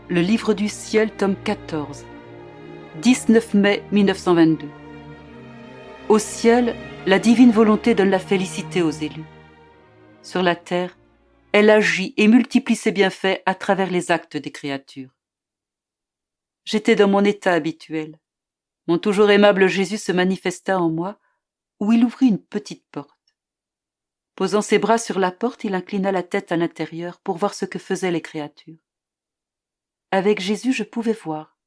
Le livre du ciel, tome 14, 19 mai 1922. Au ciel, la divine volonté donne la félicité aux élus. Sur la terre, elle agit et multiplie ses bienfaits à travers les actes des créatures. J'étais dans mon état habituel. Mon toujours aimable Jésus se manifesta en moi, où il ouvrit une petite porte. Posant ses bras sur la porte, il inclina la tête à l'intérieur pour voir ce que faisaient les créatures. Avec Jésus, je pouvais voir.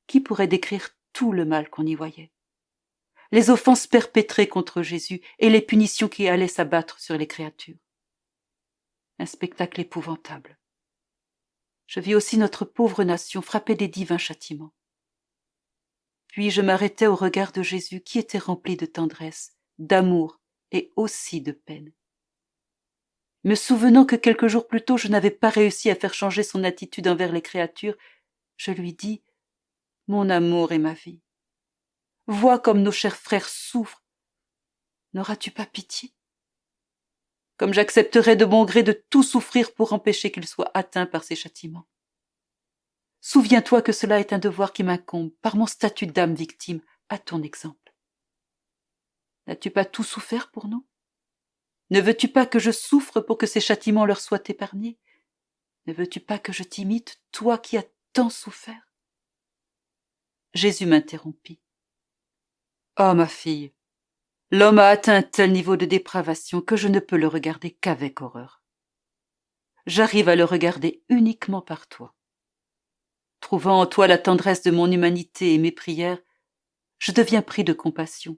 Qui pourrait décrire tout le mal qu'on y voyait? Les offenses perpétrées contre Jésus et les punitions qui allaient s'abattre sur les créatures. Un spectacle épouvantable. Je vis aussi notre pauvre nation frappée des divins châtiments. Puis je m'arrêtais au regard de Jésus qui était rempli de tendresse, d'amour et aussi de peine. Me souvenant que quelques jours plus tôt je n'avais pas réussi à faire changer son attitude envers les créatures, je lui dis « Mon amour et ma vie, vois comme nos chers frères souffrent. N'auras-tu pas pitié? Comme j'accepterais de bon gré de tout souffrir pour empêcher qu'ils soient atteints par ces châtiments. Souviens-toi que cela est un devoir qui m'incombe par mon statut d'âme victime, à ton exemple. N'as-tu pas tout souffert pour nous? Ne veux-tu pas que je souffre pour que ces châtiments leur soient épargnés? Ne veux-tu pas que je t'imite, toi qui as tant souffert? » Jésus m'interrompit. « Oh, ma fille, l'homme a atteint un tel niveau de dépravation que je ne peux le regarder qu'avec horreur. J'arrive à le regarder uniquement par toi. Trouvant en toi la tendresse de mon humanité et mes prières, je deviens pris de compassion,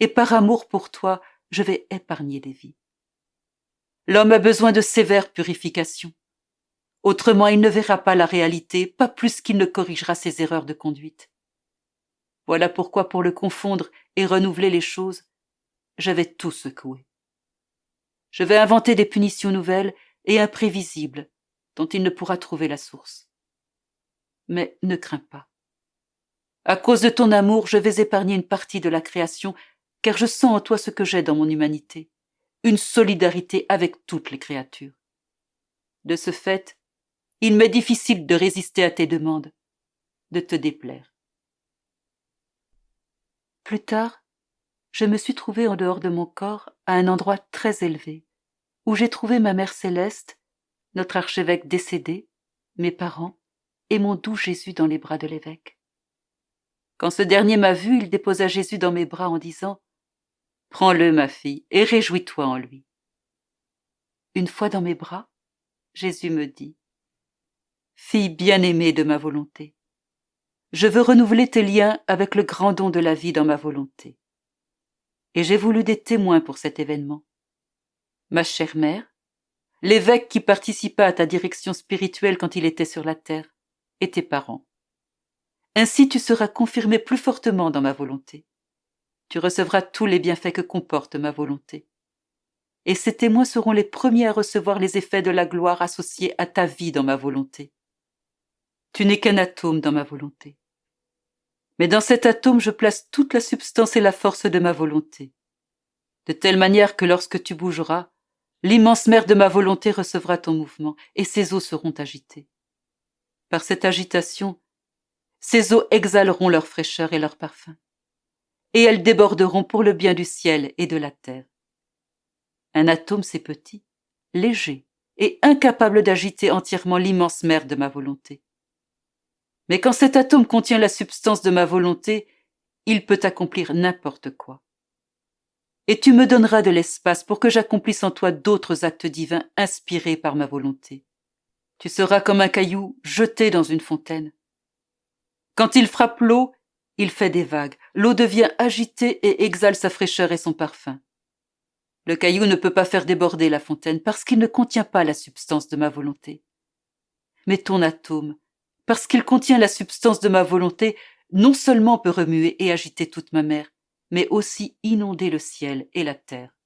et par amour pour toi, je vais épargner des vies. L'homme a besoin de sévères purifications. Autrement, il ne verra pas la réalité, pas plus qu'il ne corrigera ses erreurs de conduite. Voilà pourquoi, pour le confondre et renouveler les choses, je vais tout secouer. Je vais inventer des punitions nouvelles et imprévisibles, dont il ne pourra trouver la source. Mais ne crains pas. À cause de ton amour, je vais épargner une partie de la création, car je sens en toi ce que j'ai dans mon humanité, une solidarité avec toutes les créatures. De ce fait, il m'est difficile de résister à tes demandes, de te déplaire. Plus tard, je me suis trouvée en dehors de mon corps, à un endroit très élevé, où j'ai trouvé ma mère céleste, notre archevêque décédé, mes parents et mon doux Jésus dans les bras de l'évêque. Quand ce dernier m'a vue, il déposa Jésus dans mes bras en disant « Prends-le, ma fille, et réjouis-toi en lui. » Une fois dans mes bras, Jésus me dit « Fille bien-aimée de ma volonté, je veux renouveler tes liens avec le grand don de la vie dans ma volonté. Et j'ai voulu des témoins pour cet événement. Ma chère mère, l'évêque qui participa à ta direction spirituelle quand il était sur la terre, et tes parents. Ainsi tu seras confirmé plus fortement dans ma volonté. Tu recevras tous les bienfaits que comporte ma volonté. Et ces témoins seront les premiers à recevoir les effets de la gloire associée à ta vie dans ma volonté. Tu n'es qu'un atome dans ma volonté. Mais dans cet atome, je place toute la substance et la force de ma volonté. De telle manière que lorsque tu bougeras, l'immense mer de ma volonté recevra ton mouvement et ses eaux seront agitées. Par cette agitation, ces eaux exhaleront leur fraîcheur et leur parfum, et elles déborderont pour le bien du ciel et de la terre. Un atome, c'est petit, léger et incapable d'agiter entièrement l'immense mer de ma volonté. Mais quand cet atome contient la substance de ma volonté, il peut accomplir n'importe quoi. Et tu me donneras de l'espace pour que j'accomplisse en toi d'autres actes divins inspirés par ma volonté. Tu seras comme un caillou jeté dans une fontaine. Quand il frappe l'eau, il fait des vagues. L'eau devient agitée et exhale sa fraîcheur et son parfum. Le caillou ne peut pas faire déborder la fontaine parce qu'il ne contient pas la substance de ma volonté. Mais ton atome, parce qu'il contient la substance de ma volonté, non seulement peut remuer et agiter toute ma mer, mais aussi inonder le ciel et la terre.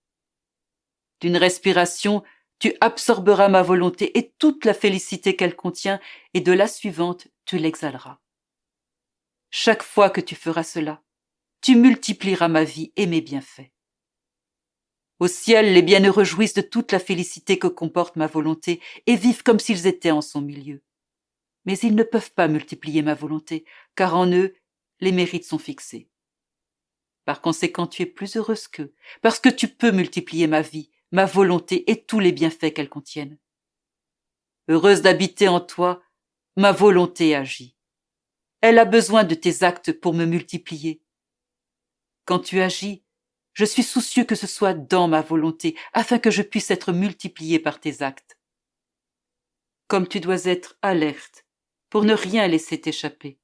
D'une respiration, tu absorberas ma volonté et toute la félicité qu'elle contient, et de la suivante, tu l'exhaleras. Chaque fois que tu feras cela, tu multiplieras ma vie et mes bienfaits. Au ciel, les bienheureux jouissent de toute la félicité que comporte ma volonté et vivent comme s'ils étaient en son milieu. mais ils ne peuvent pas multiplier ma volonté, car en eux, les mérites sont fixés. Par conséquent, tu es plus heureuse qu'eux, parce que tu peux multiplier ma vie, ma volonté et tous les bienfaits qu'elles contiennent. Heureuse d'habiter en toi, ma volonté agit. Elle a besoin de tes actes pour me multiplier. Quand tu agis, je suis soucieux que ce soit dans ma volonté, afin que je puisse être multiplié par tes actes. Comme tu dois être alerte, pour ne rien laisser t'échapper.